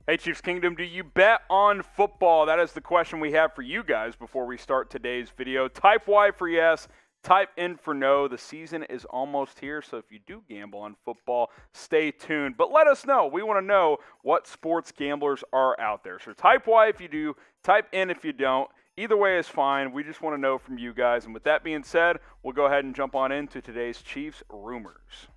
Hey, Chiefs Kingdom, do you bet on football? That is the question we have for you guys before we start today's video. Type Y for yes, type N for no. The season is almost here, so if you do gamble on football, stay tuned. But let us know. We want to know what sports gamblers are out there. So type Y if you do, type N if you don't. Either way is fine. We just want to know from you guys. And with that being said, we'll go ahead and jump on into today's Chiefs rumors.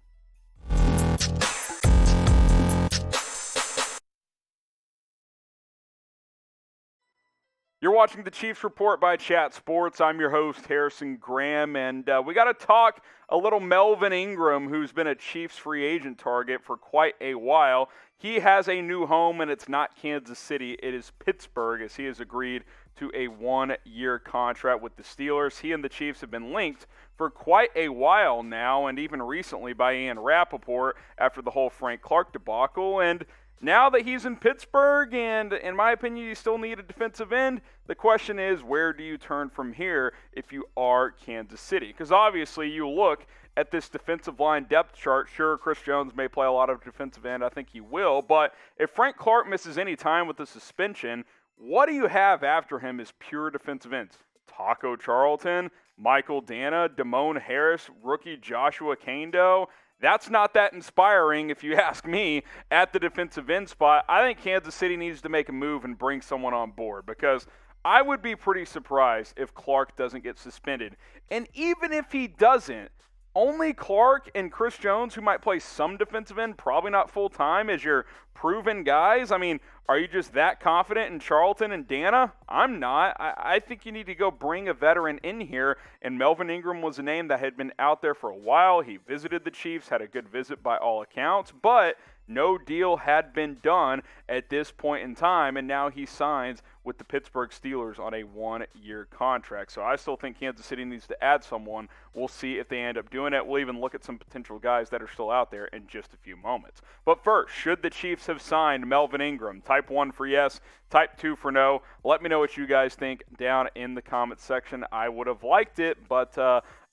You're watching the Chiefs Report by Chat Sports. I'm your host, Harrison Graham, and we got to talk a little Melvin Ingram, who's been a Chiefs free agent target for quite a while. He has a new home, and it's not Kansas City. It is Pittsburgh, as he has agreed to a one-year contract with the Steelers. He and the Chiefs have been linked for quite a while now, and even recently by Ian Rappaport after the whole Frank Clark debacle. And now that he's in Pittsburgh, and in my opinion, you still need a defensive end, the question is, where do you turn from here if you are Kansas City? Because obviously you look at this defensive line depth chart. Sure, Chris Jones may play a lot of defensive end. I think he will. But if Frank Clark misses any time with the suspension, what do you have after him is pure defensive ends? Taco Charlton, Michael Dana, Damone Harris, rookie Joshua Kando. That's not that inspiring, if you ask me, at the defensive end spot. I think Kansas City needs to make a move and bring someone on board, because I would be pretty surprised if Clark doesn't get suspended. And even if he doesn't, only Clark and Chris Jones, who might play some defensive end, probably not full-time, as your proven guys. I mean, are you just that confident in Charlton and Dana? I'm not. I think you need to go bring a veteran in here, and Melvin Ingram was a name that had been out there for a while. He visited the Chiefs, had a good visit by all accounts, but no deal had been done at this point in time, and now he signs with the Pittsburgh Steelers on a one-year contract. So I still think Kansas City needs to add someone. We'll see if they end up doing it. We'll even look at some potential guys that are still out there in just a few moments. But first, should the Chiefs have signed Melvin Ingram? Type 1 for yes, type 2 for no. Let me know what you guys think down in the comments section. I would have liked it, but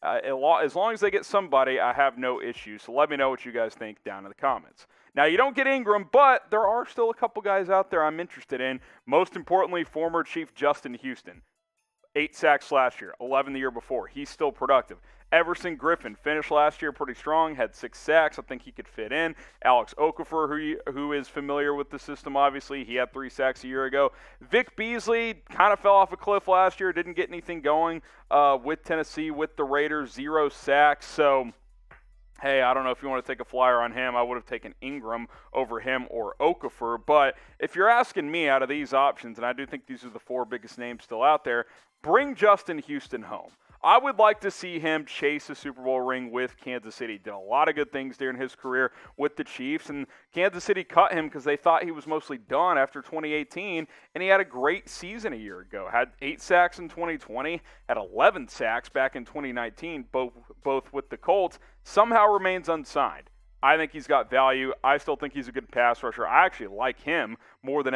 as long as they get somebody, I have no issues. So let me know what you guys think down in the comments. Now, you don't get Ingram, but there are still a couple guys out there I'm interested in. Most importantly, former Chief Justin Houston. 8 sacks last year, 11 the year before. He's still productive. Everson Griffin finished last year pretty strong, had 6 sacks. I think he could fit in. Alex Okafor, who is familiar with the system, obviously. He had 3 sacks a year ago. Vic Beasley kind of fell off a cliff last year, didn't get anything going with Tennessee, with the Raiders, 0 sacks. So, hey, I don't know if you want to take a flyer on him. I would have taken Ingram over him or Okafor. But if you're asking me, out of these options, and I do think these are the 4 biggest names still out there, bring Justin Houston home. I would like to see him chase a Super Bowl ring with Kansas City. Did a lot of good things during his career with the Chiefs, and Kansas City cut him because they thought he was mostly done after 2018, and he had a great season a year ago. Had 8 sacks in 2020, had 11 sacks back in 2019, both with the Colts. Somehow remains unsigned. I think he's got value. I still think he's a good pass rusher. I actually like him more than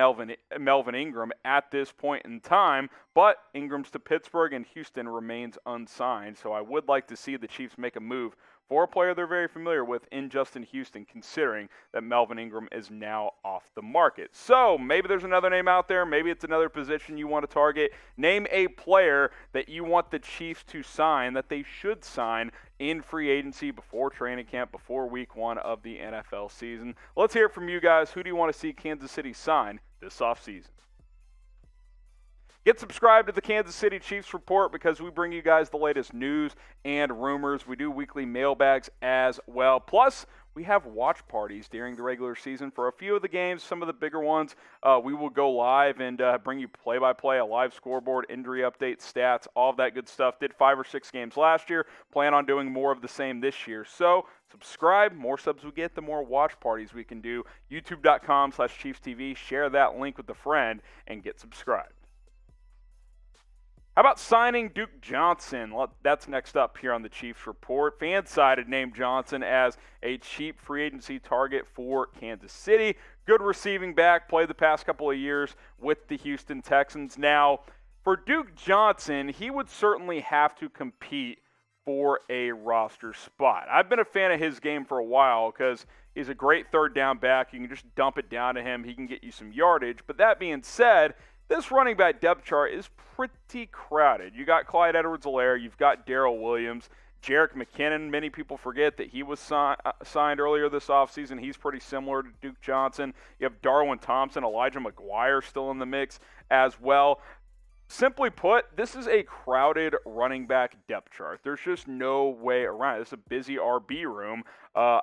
Melvin Ingram at this point in time, but Ingram's to Pittsburgh and Houston remains unsigned, so I would like to see the Chiefs make a move for a player they're very familiar with in Justin Houston, considering that Melvin Ingram is now off the market. So maybe there's another name out there. Maybe it's another position you want to target. Name a player that you want the Chiefs to sign, that they should sign in free agency before training camp, before week 1 of the NFL season. Let's hear it from you guys. Who do you want to see Kansas City sign this offseason? Get subscribed to the Kansas City Chiefs Report, because we bring you guys the latest news and rumors. We do weekly mailbags as well. Plus, we have watch parties during the regular season for a few of the games. Some of the bigger ones, we will go live and bring you play-by-play, a live scoreboard, injury updates, stats, all of that good stuff. Did 5 or 6 games last year. Plan on doing more of the same this year. So subscribe. More subs we get, the more watch parties we can do. YouTube.com/ChiefsTV. Share that link with a friend and get subscribed. How about signing Duke Johnson? Well, that's next up here on the Chiefs Report. Fansided named Johnson as a cheap free agency target for Kansas City. Good receiving back, played the past couple of years with the Houston Texans. Now, for Duke Johnson, he would certainly have to compete for a roster spot. I've been a fan of his game for a while because He's a great third down back. You can just dump it down to him. He can get you some yardage. But that being said, this running back depth chart is pretty crowded. You got Clyde Edwards-Helaire. You've got Darrel Williams. Jerick McKinnon, many people forget that he was signed earlier this offseason. He's pretty similar to Duke Johnson. You have Darwin, Thompson, Elijah McGuire still in the mix as well. Simply put, this is a crowded running back depth chart. There's just no way around it. It's a busy RB room.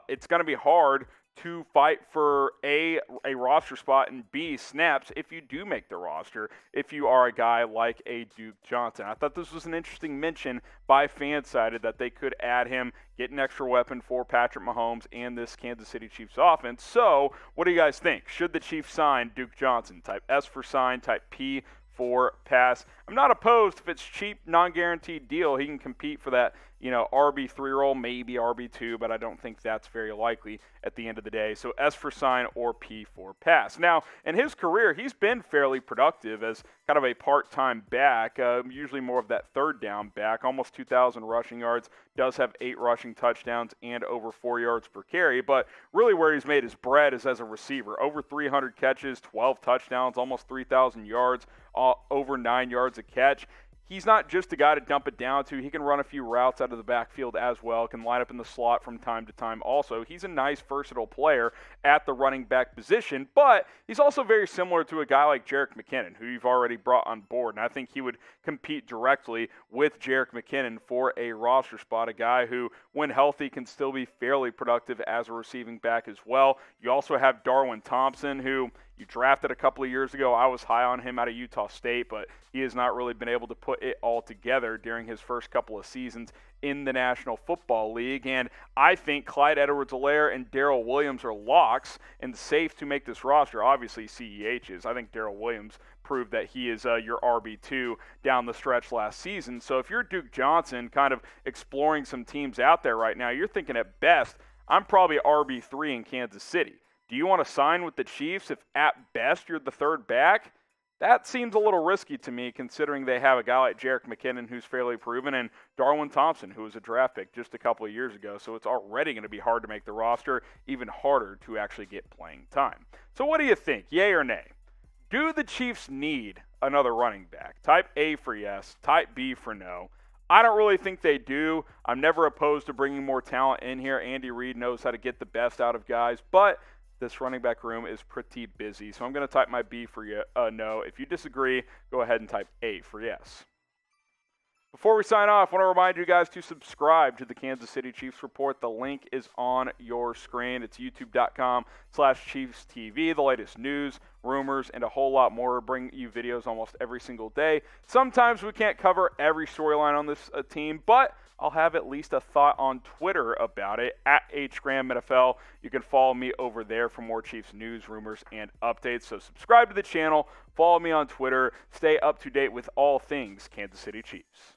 It's going to be hard to fight for a roster spot and B, snaps if you do make the roster, if you are a guy like a Duke Johnson. I thought this was an interesting mention by Fansided that they could add him, get an extra weapon for Patrick Mahomes and this Kansas City Chiefs offense. So what do you guys think? Should the Chiefs sign Duke Johnson? Type S for sign, type P for pass. I'm not opposed if it's cheap, non-guaranteed deal. He can compete for that, RB3 role, maybe RB2, but I don't think that's very likely at the end of the day. So S for sign or P for pass. Now, in his career, he's been fairly productive as kind of a part-time back, usually more of that third down back, almost 2,000 rushing yards, does have 8 rushing touchdowns and over 4 yards per carry, but really where he's made his bread is as a receiver. Over 300 catches, 12 touchdowns, almost 3,000 yards, over 9 yards a catch. He's not just a guy to dump it down to. He can run a few routes out of the backfield as well, can line up in the slot from time to time also. He's a nice, versatile player at the running back position, but he's also very similar to a guy like Jerick McKinnon, who you've already brought on board, and I think he would compete directly with Jerick McKinnon for a roster spot, a guy who, when healthy, can still be fairly productive as a receiving back as well. You also have Darwin Thompson, who you drafted a couple of years ago. I was high on him out of Utah State, but he has not really been able to put it all together during his first couple of seasons in the National Football League. And I think Clyde Edwards-Helaire and Darrel Williams are locks and safe to make this roster. Obviously, CEHs. I think Darrel Williams proved that he is your RB2 down the stretch last season. So if you're Duke Johnson kind of exploring some teams out there right now, you're thinking at best, I'm probably RB3 in Kansas City. Do you want to sign with the Chiefs if at best you're the third back? That seems a little risky to me considering they have a guy like Jerick McKinnon who's fairly proven and Darwin Thompson who was a draft pick just a couple of years ago. So it's already going to be hard to make the roster, even harder to actually get playing time. So what do you think, yay or nay? Do the Chiefs need another running back? Type A for yes, type B for no. I don't really think they do. I'm never opposed to bringing more talent in here. Andy Reid knows how to get the best out of guys, but this running back room is pretty busy. So I'm going to type my B for no. If you disagree, go ahead and type A for yes. Before we sign off, I want to remind you guys to subscribe to the Kansas City Chiefs Report. The link is on your screen. It's youtube.com/ChiefsTV. The latest news, rumors, and a whole lot more. Bring you videos almost every single day. Sometimes we can't cover every storyline on this team, but I'll have at least a thought on Twitter about it, at HGramNFL. You can follow me over there for more Chiefs news, rumors, and updates. So subscribe to the channel, follow me on Twitter, stay up to date with all things Kansas City Chiefs.